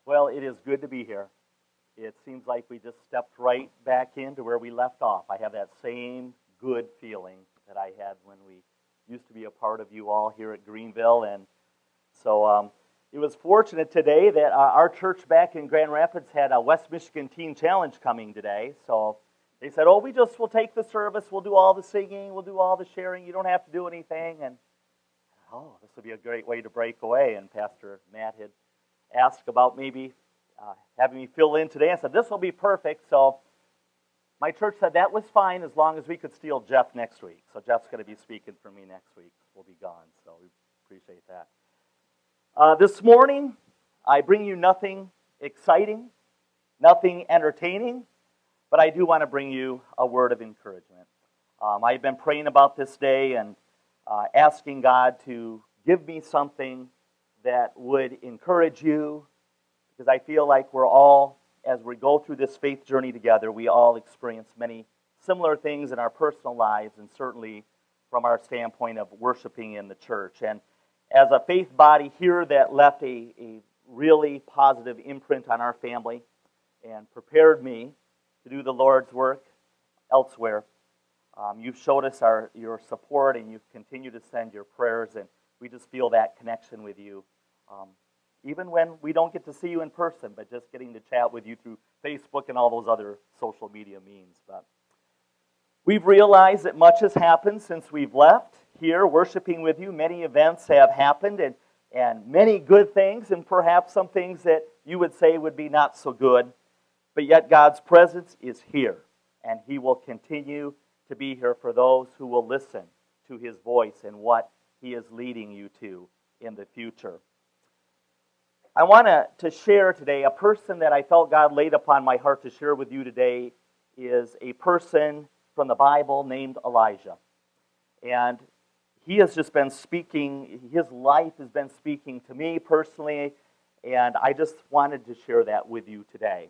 Well, it is good to be here. It seems like we just stepped right back into where we left off. I have that same good feeling that I had when we used to be a part of you all here at Greenville. And so it was fortunate today that our church back in Grand Rapids had a West Michigan Teen Challenge coming today. So they said, oh, we'll take the service, we'll do all the singing, we'll do all the sharing, you don't have to do anything. And this would be a great way to break away. And Pastor Matt had asked about maybe having me fill in today. I said, this will be perfect. So my church said that was fine as long as we could steal Jeff next week. So Jeff's going to be speaking for me next week. We'll be gone, so we appreciate that. This morning, I bring you nothing exciting, nothing entertaining, but I do want to bring you a word of encouragement. I've been praying about this day and asking God to give me something that would encourage you, because I feel like we're all, as we go through this faith journey together, we all experience many similar things in our personal lives, and certainly from our standpoint of worshiping in the church. And as a faith body here that left a really positive imprint on our family and prepared me to do the Lord's work elsewhere, you've showed us your support, and you've continued to send your prayers, and we just feel that connection with you. Even when we don't get to see you in person, but just getting to chat with you through Facebook and all those other social media means. But we've realized that much has happened since we've left here worshiping with you. Many events have happened, and many good things, and perhaps some things that you would say would be not so good. But yet God's presence is here, and He will continue to be here for those who will listen to His voice and what He is leading you to in the future. I want to share today a person that I felt God laid upon my heart to share with you today is a person from the Bible named Elijah. And he has just been speaking, his life has been speaking to me personally, and I just wanted to share that with you today.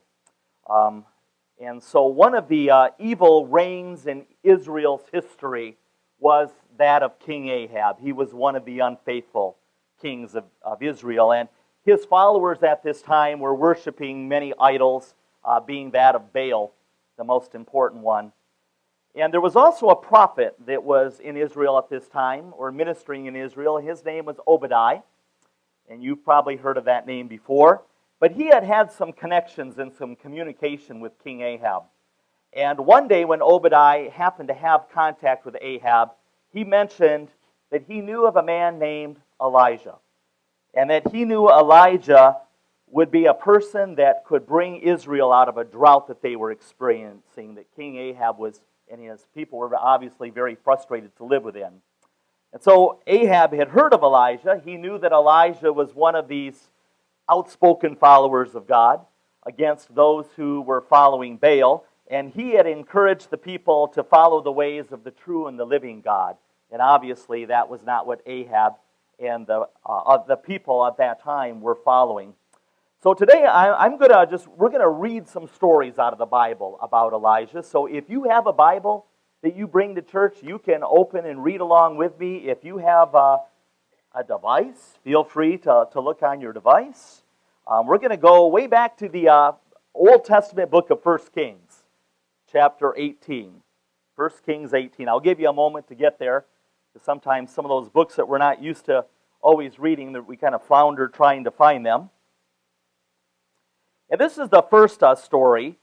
And so one of the evil reigns in Israel's history was that of King Ahab. He was one of the unfaithful kings of Israel, and his followers at this time were worshiping many idols, being that of Baal, the most important one. And there was also a prophet that was in Israel at this time, or ministering in Israel. His name was Obadiah, and you've probably heard of that name before. But he had had some connections and some communication with King Ahab. And one day when Obadiah happened to have contact with Ahab, he mentioned that he knew of a man named Elijah, and that he knew Elijah would be a person that could bring Israel out of a drought that they were experiencing, that King Ahab and his people were obviously very frustrated to live within. And so Ahab had heard of Elijah. He knew that Elijah was one of these outspoken followers of God against those who were following Baal, and he had encouraged the people to follow the ways of the true and the living God. And obviously that was not what Ahab and the people at that time were following. So today we're going to read some stories out of the Bible about Elijah. So if you have a Bible that you bring to church, you can open and read along with me. If you have a device, feel free to look on your device. We're going to go way back to the Old Testament book of 1 Kings, chapter 18. 1 Kings 18. I'll give you a moment to get there. Sometimes some of those books that we're not used to always reading, that we kind of flounder trying to find them. And this is the first story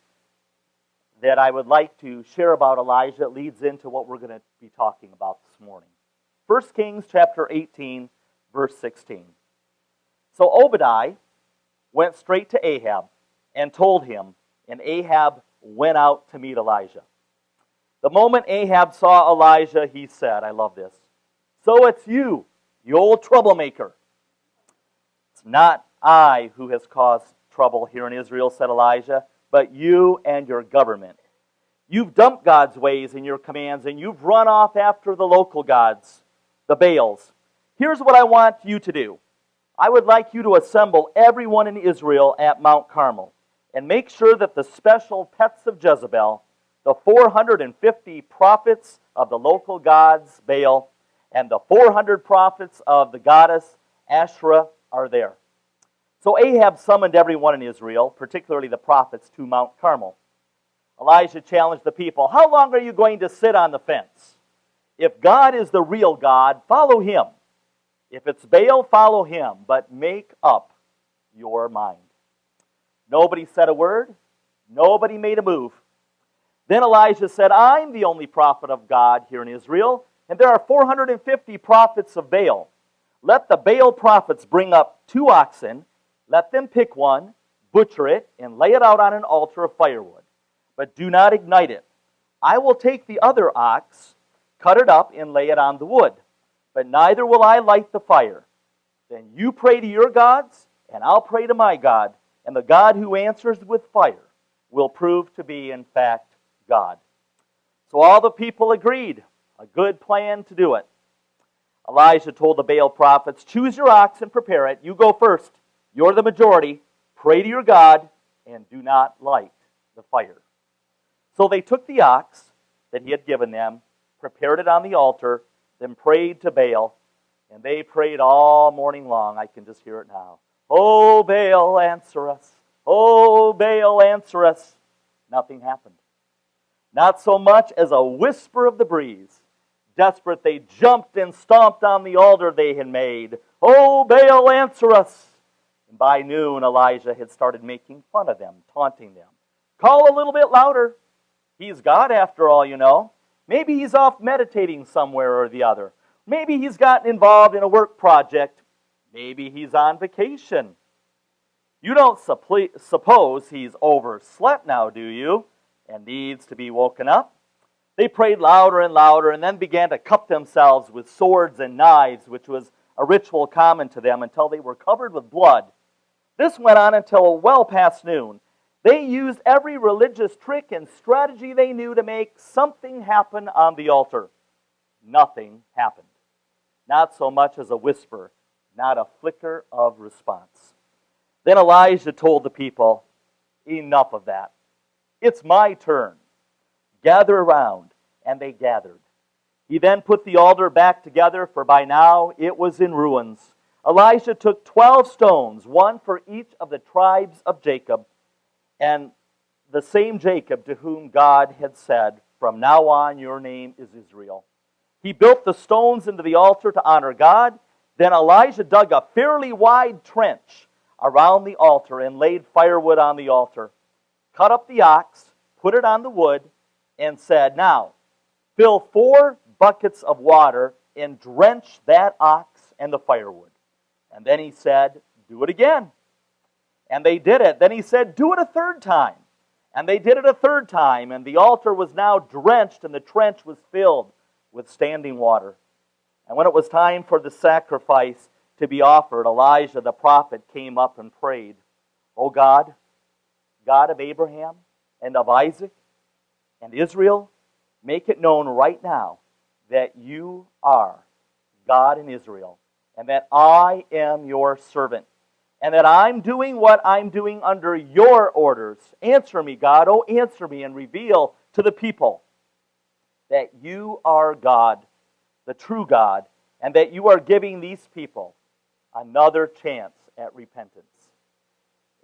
that I would like to share about Elijah. It leads into what we're going to be talking about this morning. 1 Kings chapter 18, verse 16. So Obadiah went straight to Ahab and told him, and Ahab went out to meet Elijah. The moment Ahab saw Elijah, he said, I love this, "So it's you old troublemaker." "It's not I who has caused trouble here in Israel," said Elijah, "but you and your government. You've dumped God's ways and your commands, and you've run off after the local gods, the Baals. Here's what I want you to do. I would like you to assemble everyone in Israel at Mount Carmel, and make sure that the special pets of Jezebel, the 450 prophets of the local gods, Baal, and the 400 prophets of the goddess Asherah are there. So Ahab summoned everyone in Israel, particularly the prophets, to Mount Carmel. Elijah challenged the people, "How long are you going to sit on the fence? If God is the real God, follow him. If it's Baal, follow him, but make up your mind." Nobody said a word. Nobody made a move. Then Elijah said, "I'm the only prophet of God here in Israel, and there are 450 prophets of Baal. Let the Baal prophets bring up 2 oxen, let them pick one, butcher it, and lay it out on an altar of firewood. But do not ignite it. I will take the other ox, cut it up, and lay it on the wood. But neither will I light the fire. Then you pray to your gods, and I'll pray to my God, and the God who answers with fire will prove to be, in fact, God." So all the people agreed. A good plan to do it. Elijah told the Baal prophets, "Choose your ox and prepare it. You go first. You're the majority. Pray to your God, and do not light the fire." So they took the ox that he had given them, prepared it on the altar, then prayed to Baal. And they prayed all morning long. I can just hear it now. "Oh, Baal, answer us. Oh, Baal, answer us." Nothing happened. Not so much as a whisper of the breeze. Desperate, they jumped and stomped on the altar they had made. "Oh, Baal, answer us." And by noon, Elijah had started making fun of them, taunting them. "Call a little bit louder. He's God after all, you know. Maybe he's off meditating somewhere or the other. Maybe he's gotten involved in a work project. Maybe he's on vacation. You don't suppose he's overslept now, do you, and needs to be woken up?" They prayed louder and louder, and then began to cut themselves with swords and knives, which was a ritual common to them, until they were covered with blood. This went on until well past noon. They used every religious trick and strategy they knew to make something happen on the altar. Nothing happened. Not so much as a whisper, not a flicker of response. Then Elijah told the people, "Enough of that. It's my turn. Gather around." And they gathered. He then put the altar back together, for by now it was in ruins. Elijah took 12 stones, one for each of the tribes of Jacob, and the same Jacob to whom God had said, "From now on your name is Israel." He built the stones into the altar to honor God. Then Elijah dug a fairly wide trench around the altar and laid firewood on the altar, cut up the ox, put it on the wood, and said, "Now, fill 4 buckets of water and drench that ox and the firewood." And then he said, "Do it again." And they did it. Then he said, "Do it a 3rd time." And they did it a 3rd time, and the altar was now drenched, and the trench was filled with standing water. And when it was time for the sacrifice to be offered, Elijah the prophet came up and prayed, "O God, God of Abraham and of Isaac and Israel, make it known right now that you are God in Israel, and that I am your servant, and that I'm doing what I'm doing under your orders. Answer me, God, oh answer me, and reveal to the people that you are God, the true God, and that you are giving these people another chance at repentance."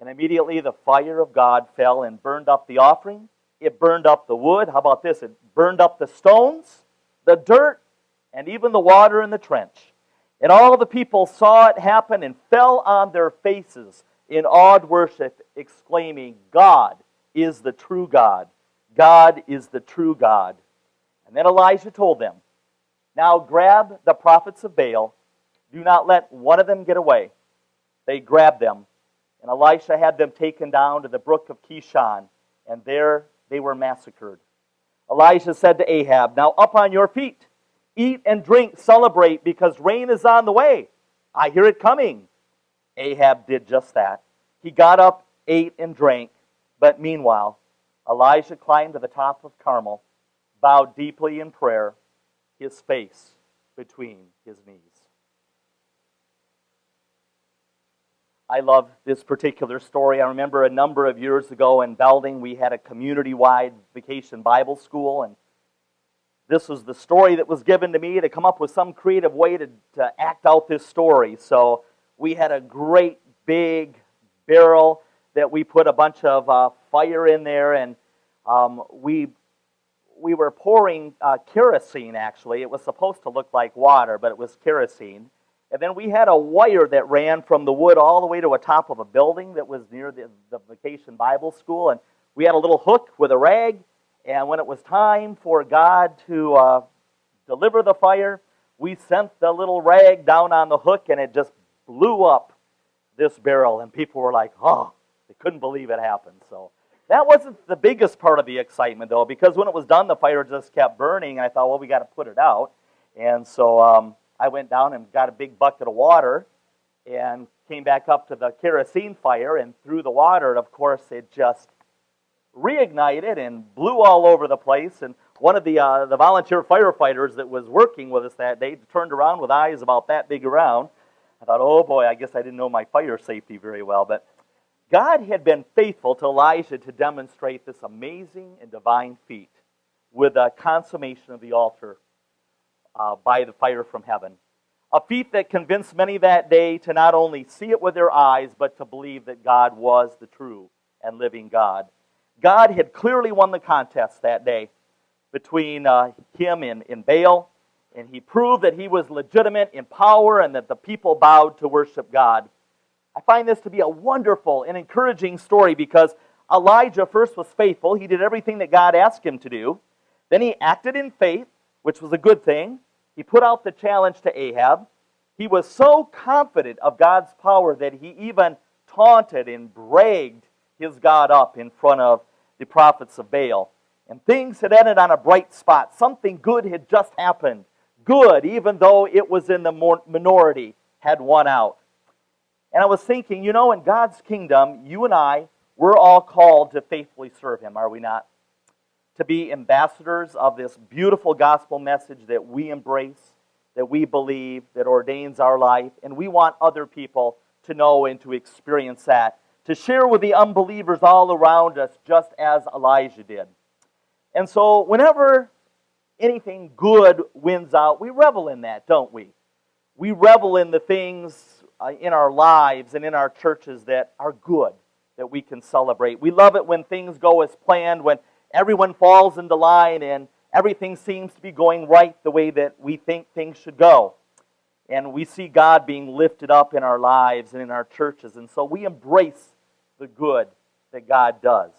And immediately the fire of God fell and burned up the offering. It burned up the wood. How about this? It burned up the stones, the dirt, and even the water in the trench. And all the people saw it happen and fell on their faces in awed worship, exclaiming, "God is the true God. God is the true God." And then Elijah told them, "Now grab the prophets of Baal. Do not let one of them get away." They grabbed them, and Elisha had them taken down to the brook of Kishon, and there they were massacred. Elijah said to Ahab, "Now up on your feet, eat and drink, celebrate, because rain is on the way. I hear it coming." Ahab did just that. He got up, ate, and drank, but meanwhile, Elijah climbed to the top of Carmel, bowed deeply in prayer, his face between his knees. I love this particular story. I remember a number of years ago in Belding, we had a community-wide vacation Bible school, and this was the story that was given to me to come up with some creative way to act out this story. So we had a great big barrel that we put a bunch of fire in there, and we were pouring kerosene, actually. It was supposed to look like water, but it was kerosene. And then we had a wire that ran from the wood all the way to a top of a building that was near the Vacation Bible School. And we had a little hook with a rag. And when it was time for God to deliver the fire, we sent the little rag down on the hook, and it just blew up this barrel. And people were like, oh, they couldn't believe it happened. So that wasn't the biggest part of the excitement, though, because when it was done, the fire just kept burning. And I thought, well, we got to put it out. And so I went down and got a big bucket of water and came back up to the kerosene fire and threw the water. And of course, it just reignited and blew all over the place. And one of the volunteer firefighters that was working with us that day turned around with eyes about that big around. I thought, oh boy, I guess I didn't know my fire safety very well. But God had been faithful to Elijah to demonstrate this amazing and divine feat with the consummation of the altar by the fire from heaven. A feat that convinced many that day to not only see it with their eyes, but to believe that God was the true and living God. God had clearly won the contest that day between him and Baal, and he proved that he was legitimate in power and that the people bowed to worship God. I find this to be a wonderful and encouraging story because Elijah first was faithful. He did everything that God asked him to do. Then he acted in faith, which was a good thing. He put out the challenge to Ahab. He was so confident of God's power that he even taunted and bragged his God up in front of the prophets of Baal. And things had ended on a bright spot. Something good had just happened. Good, even though it was in the minority, had won out. And I was thinking, you know, in God's kingdom, you and I, we're all called to faithfully serve Him, are we not? To be ambassadors of this beautiful gospel message that we embrace, that we believe, that ordains our life, and we want other people to know and to experience that, to share with the unbelievers all around us, just as Elijah did. And so whenever anything good wins out, we revel in that, don't we? We revel in the things in our lives and in our churches that are good, that we can celebrate. We love it when things go as planned, when everyone falls into line and everything seems to be going right the way that we think things should go. And we see God being lifted up in our lives and in our churches. And so we embrace the good that God does.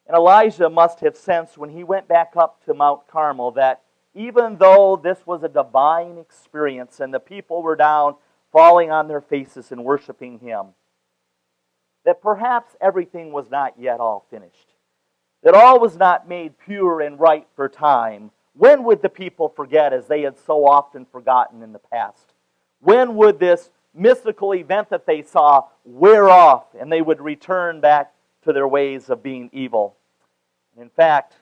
And Elijah must have sensed when he went back up to Mount Carmel that even though this was a divine experience and the people were down falling on their faces and worshiping Him, that perhaps everything was not yet all finished. That all was not made pure and right for time. When would the people forget as they had so often forgotten in the past? When would this mystical event that they saw wear off and they would return back to their ways of being evil? In fact,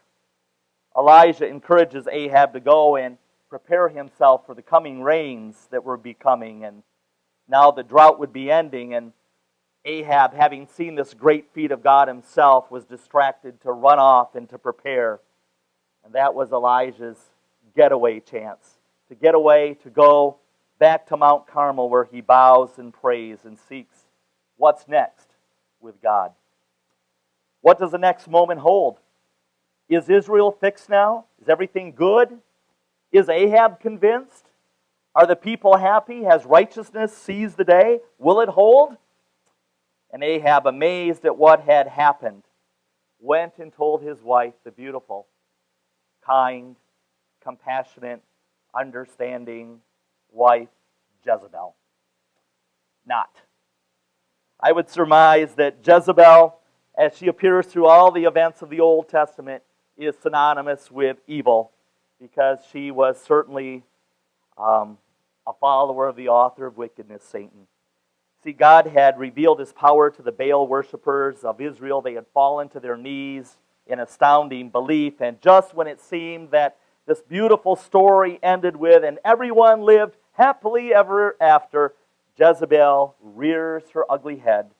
Elijah encourages Ahab to go and prepare himself for the coming rains that were becoming, and now the drought would be ending, and Ahab, having seen this great feat of God himself, was distracted to run off and to prepare. And that was Elijah's getaway chance, to get away, to go back to Mount Carmel where he bows and prays and seeks what's next with God. What does the next moment hold? Is Israel fixed now? Is everything good? Is Ahab convinced? Are the people happy? Has righteousness seized the day? Will it hold? And Ahab, amazed at what had happened, went and told his wife, the beautiful, kind, compassionate, understanding wife, Jezebel. Not. I would surmise that Jezebel, as she appears through all the events of the Old Testament, is synonymous with evil, because she was certainly a follower of the author of wickedness, Satan. See, God had revealed His power to the Baal worshippers of Israel. They had fallen to their knees in astounding belief. And just when it seemed that this beautiful story ended with, and everyone lived happily ever after, Jezebel rears her ugly head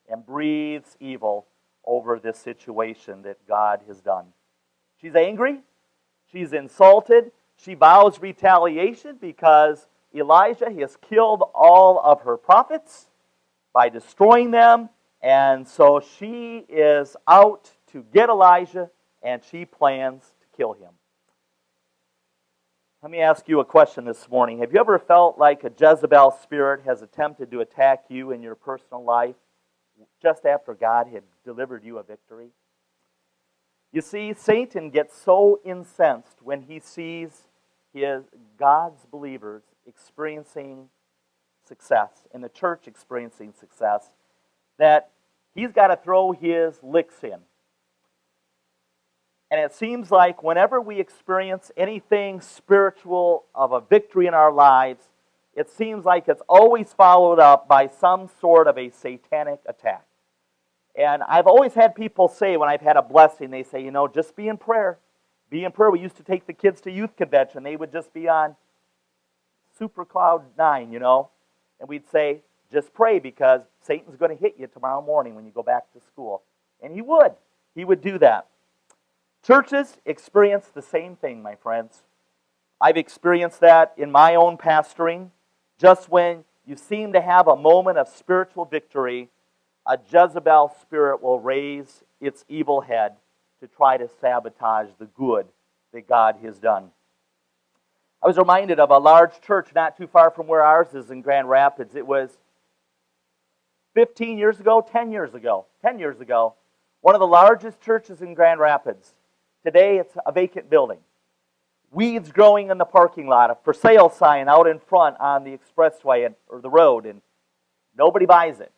and breathes evil over this situation that God has done. She's angry. She's insulted. She vows retaliation because Elijah has killed all of her prophets by destroying them And so she is out to get Elijah, and she plans to kill him. Let me ask you a question this morning. Have you ever felt like a Jezebel spirit has attempted to attack you in your personal life just after God had delivered you a victory? You see, Satan gets so incensed when he sees God's believers experiencing success and the church experiencing success that he's got to throw his licks in. And it seems like whenever we experience anything spiritual of a victory in our lives, it seems like it's always followed up by some sort of a satanic attack. And I've always had people say when I've had a blessing, they say, just be in prayer. Be in prayer. We used to take the kids to youth convention. They would just be on super cloud 9, And we'd say, just pray because Satan's going to hit you tomorrow morning when you go back to school. And he would. He would do that. Churches experience the same thing, my friends. I've experienced that in my own pastoring. Just when you seem to have a moment of spiritual victory, a Jezebel spirit will raise its evil head to try to sabotage the good that God has done. I was reminded of a large church not too far from where ours is in Grand Rapids. It was 10 years ago, one of the largest churches in Grand Rapids. Today it's a vacant building. Weeds growing in the parking lot, a for sale sign out in front on the expressway or the road, and nobody buys it.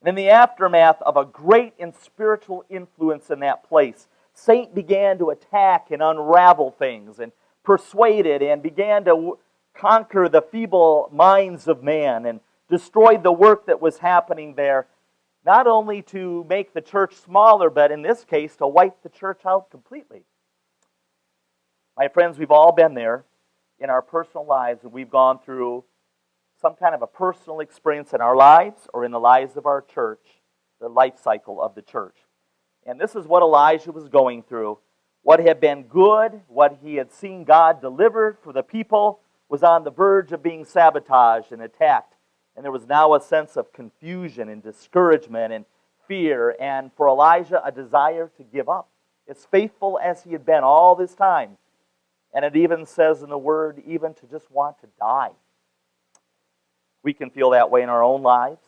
And in the aftermath of a great and spiritual influence in that place, Satan began to attack and unravel things and persuaded and began to conquer the feeble minds of man and destroyed the work that was happening there, not only to make the church smaller, but in this case, to wipe the church out completely. My friends, we've all been there in our personal lives, and we've gone through some kind of a personal experience in our lives or in the lives of our church, the life cycle of the church. And this is what Elijah was going through. What had been good, what he had seen God deliver for the people, was on the verge of being sabotaged and attacked. And there was now a sense of confusion and discouragement and fear, and for Elijah, a desire to give up. As faithful as he had been all this time. And it even says in the Word, even to just want to die. We can feel that way in our own lives.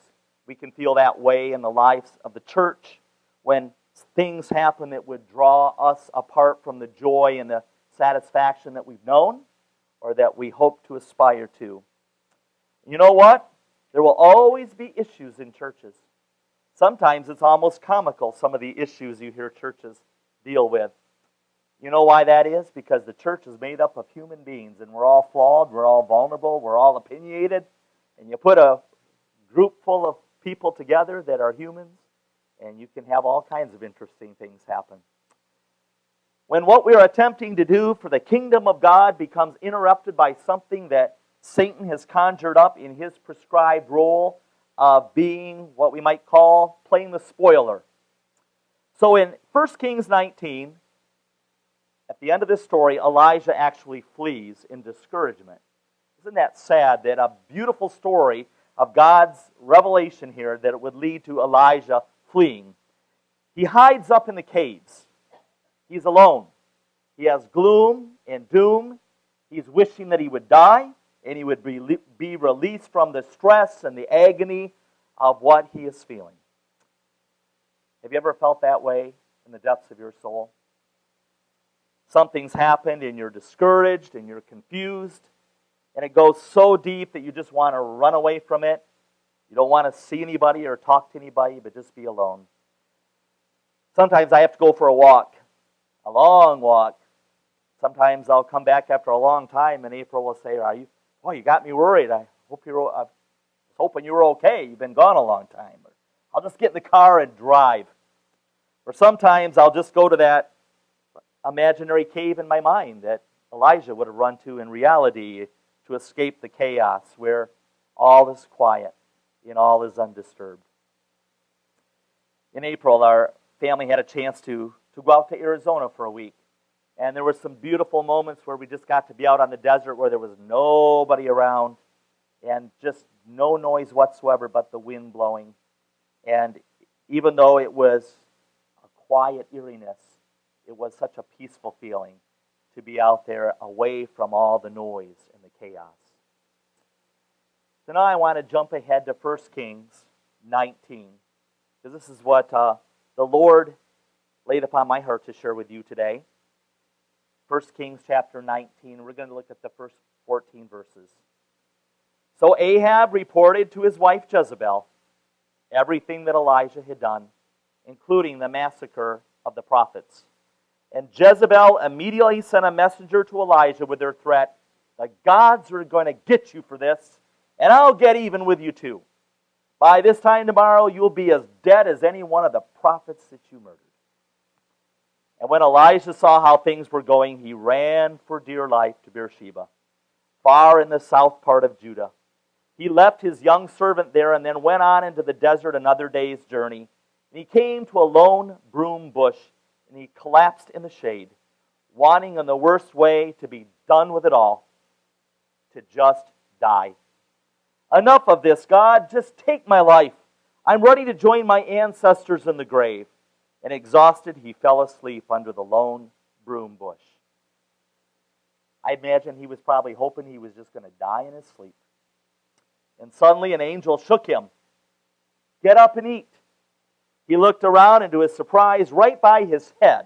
We can feel that way in the lives of the church when things happen that would draw us apart from the joy and the satisfaction that we've known or that we hope to aspire to. You know what? There will always be issues in churches. Sometimes it's almost comical, some of the issues you hear churches deal with. You know why that is? Because the church is made up of human beings, and we're all flawed, we're all vulnerable, we're all opinionated, and you put a group full of people together that are humans, and you can have all kinds of interesting things happen. When what we're attempting to do for the kingdom of God becomes interrupted by something that Satan has conjured up in his prescribed role of being what we might call playing the spoiler. So in 1 Kings 19, at the end of this story, Elijah actually flees in discouragement. Isn't that sad that a beautiful story of God's revelation here that it would lead to Elijah fleeing? He hides up in the caves. He's alone. He has gloom and doom. He's wishing that he would die and he would be released from the stress and the agony of what he is feeling. Have you ever felt that way in the depths of your soul? Something's happened and you're discouraged and you're confused, and it goes so deep that you just want to run away from it. You don't want to see anybody or talk to anybody, but just be alone. Sometimes I have to go for a walk, a long walk. Sometimes I'll come back after a long time, and April will say, you got me worried. I was hoping you were okay. You've been gone a long time. Or I'll just get in the car and drive. Or sometimes I'll just go to that imaginary cave in my mind that Elijah would have run to in reality to escape the chaos where all is quiet and all is undisturbed. In April, our family had a chance to go out to Arizona for a week. And there were some beautiful moments where we just got to be out on the desert where there was nobody around and just no noise whatsoever but the wind blowing. And Even though it was a quiet eeriness, it was such a peaceful feeling to be out there away from all the noise and the chaos. So now I want to jump ahead to 1 Kings 19, because this is what the Lord laid upon my heart to share with you today. 1 Kings chapter 19, we're going to look at the first 14 verses. So Ahab reported to his wife Jezebel everything that Elijah had done, including the massacre of the prophets. And Jezebel immediately sent a messenger to Elijah with their threat, the gods are going to get you for this, and I'll get even with you too. By this time tomorrow, you'll be as dead as any one of the prophets that you murdered. And when Elijah saw how things were going, he ran for dear life to Beersheba, far in the south part of Judah. He left his young servant there and then went on into the desert another day's journey. And he came to a lone broom bush, and he collapsed in the shade, wanting in the worst way to be done with it all, to just die. Enough of this, God, just take my life. I'm ready to join my ancestors in the grave. And exhausted, he fell asleep under the lone broom bush. I imagine he was probably hoping he was just going to die in his sleep. And suddenly an angel shook him. Get up and eat. He looked around, and to his surprise, right by his head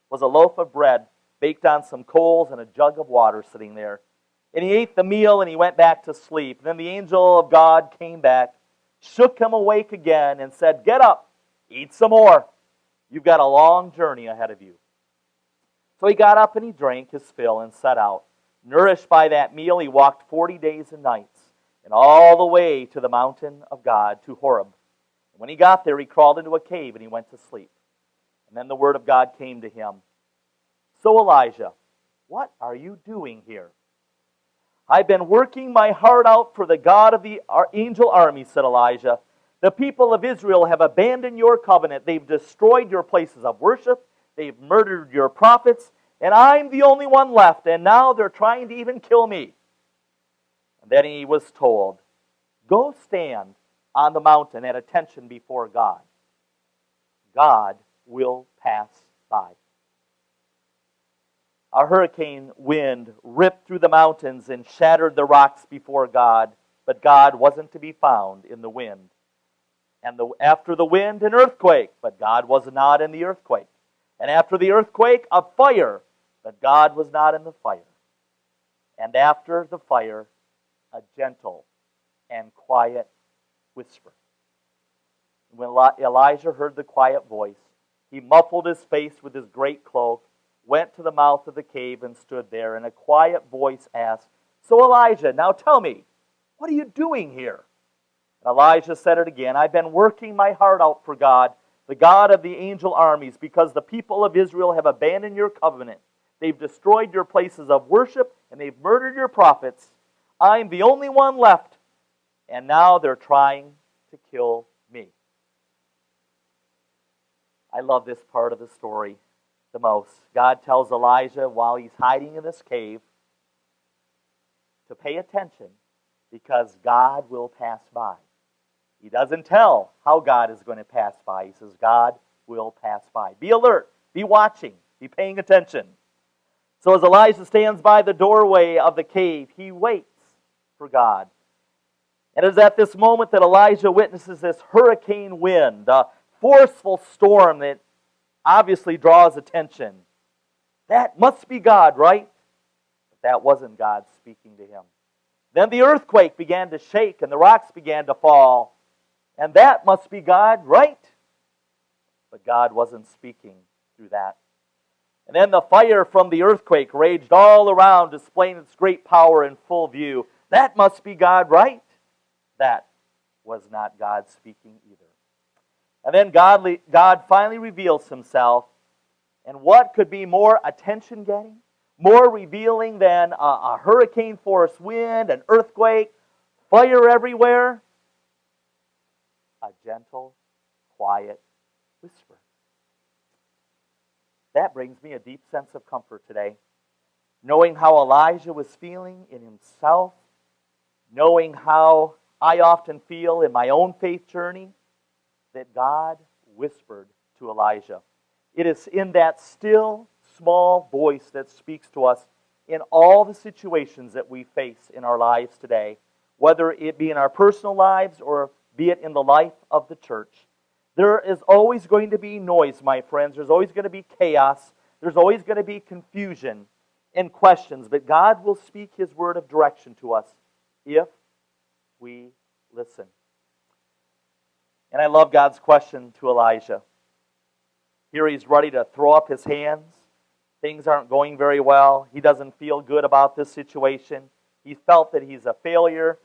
was a loaf of bread baked on some coals and a jug of water sitting there. And he ate the meal and he went back to sleep. And then the angel of God came back, shook him awake again, and said, get up, eat some more. You've got a long journey ahead of you. So he got up and he drank his fill and set out. Nourished by that meal, he walked 40 days and nights, and all the way to the mountain of God, to Horeb. And when he got there, he crawled into a cave and he went to sleep. And then the word of God came to him. So Elijah, what are you doing here? I've been working my heart out for the God of the angel army, said Elijah. The people of Israel have abandoned your covenant. They've destroyed your places of worship. They've murdered your prophets. And I'm the only one left. And now they're trying to even kill me. And then he was told, go stand on the mountain at attention before God. God will pass by. A hurricane wind ripped through the mountains and shattered the rocks before God. But God wasn't to be found in the wind. And after the wind, an earthquake, but God was not in the earthquake. And after the earthquake, a fire, but God was not in the fire. And after the fire, a gentle and quiet whisper. When Elijah heard the quiet voice, he muffled his face with his great cloak, went to the mouth of the cave and stood there, and a quiet voice asked, so Elijah, now tell me, what are you doing here? Elijah said it again, I've been working my heart out for God, the God of the angel armies, because the people of Israel have abandoned your covenant. They've destroyed your places of worship, and they've murdered your prophets. I'm the only one left, and now they're trying to kill me. I love this part of the story the most. God tells Elijah while he's hiding in this cave to pay attention because God will pass by. He doesn't tell how God is going to pass by. He says God will pass by. Be alert. Be watching. Be paying attention. So as Elijah stands by the doorway of the cave, he waits for God. And it is at this moment that Elijah witnesses this hurricane wind, a forceful storm that obviously draws attention. That must be God, right? But that wasn't God speaking to him. Then the earthquake began to shake and the rocks began to fall. And that must be God, right? But God wasn't speaking through that. And then the fire from the earthquake raged all around, displaying its great power in full view. That must be God, right? That was not God speaking either. And then God finally reveals himself. And what could be more attention-getting, more revealing than a hurricane-force wind, an earthquake, fire everywhere? A gentle, quiet whisper. That brings me a deep sense of comfort today. Knowing how Elijah was feeling in himself, knowing how I often feel in my own faith journey, that God whispered to Elijah. It is in that still, small voice that speaks to us in all the situations that we face in our lives today, whether it be in our personal lives or be it in the life of the church. There is always going to be noise, my friends. There's always going to be chaos. There's always going to be confusion and questions. But God will speak His word of direction to us if we listen. And I love God's question to Elijah. Here he's ready to throw up his hands. Things aren't going very well. He doesn't feel good about this situation. He felt that he's a failure.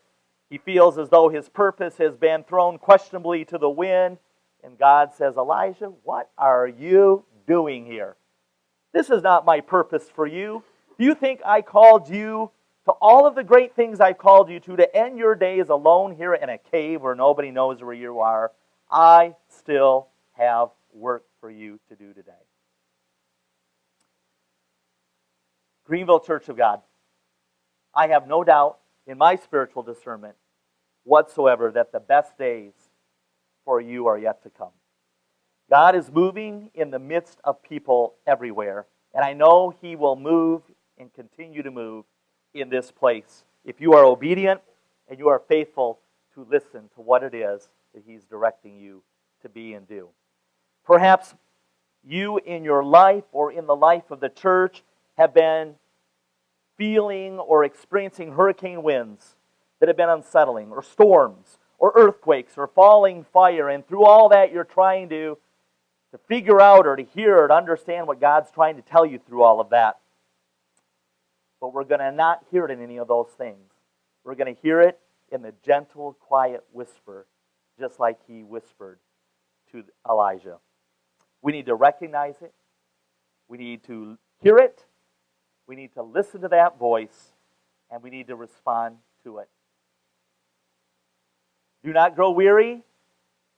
He feels as though his purpose has been thrown questionably to the wind. And God says, Elijah, what are you doing here? This is not my purpose for you. Do you think I called you to all of the great things I've called you to end your days alone here in a cave where nobody knows where you are? I still have work for you to do today. Greenville Church of God, I have no doubt in my spiritual discernment whatsoever that the best days for you are yet to come. God is moving in the midst of people everywhere, and I know He will move and continue to move in this place if you are obedient and you are faithful to listen to what it is that He's directing you to be and do. Perhaps you in your life or in the life of the church have been feeling or experiencing hurricane winds that have been unsettling, or storms, or earthquakes, or falling fire, and through all that you're trying to figure out or to hear or to understand what God's trying to tell you through all of that. But we're going to not hear it in any of those things. We're going to hear it in the gentle, quiet whisper, just like He whispered to Elijah. We need to recognize it. We need to hear it. We need to listen to that voice, and we need to respond to it. Do not grow weary.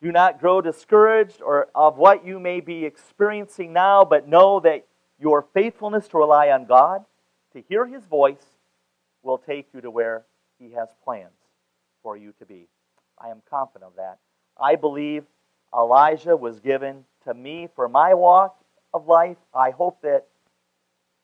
Do not grow discouraged or of what you may be experiencing now, but know that your faithfulness to rely on God, to hear His voice, will take you to where He has plans for you to be. I am confident of that. I believe Elijah was given to me for my walk of life. I hope that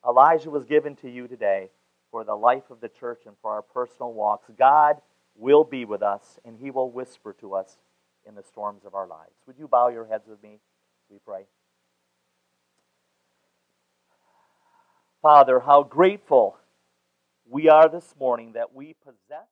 Elijah was given to you today for the life of the church and for our personal walks. God will be with us, and He will whisper to us in the storms of our lives. Would you bow your heads with me? We pray. Father, how grateful we are this morning that we possess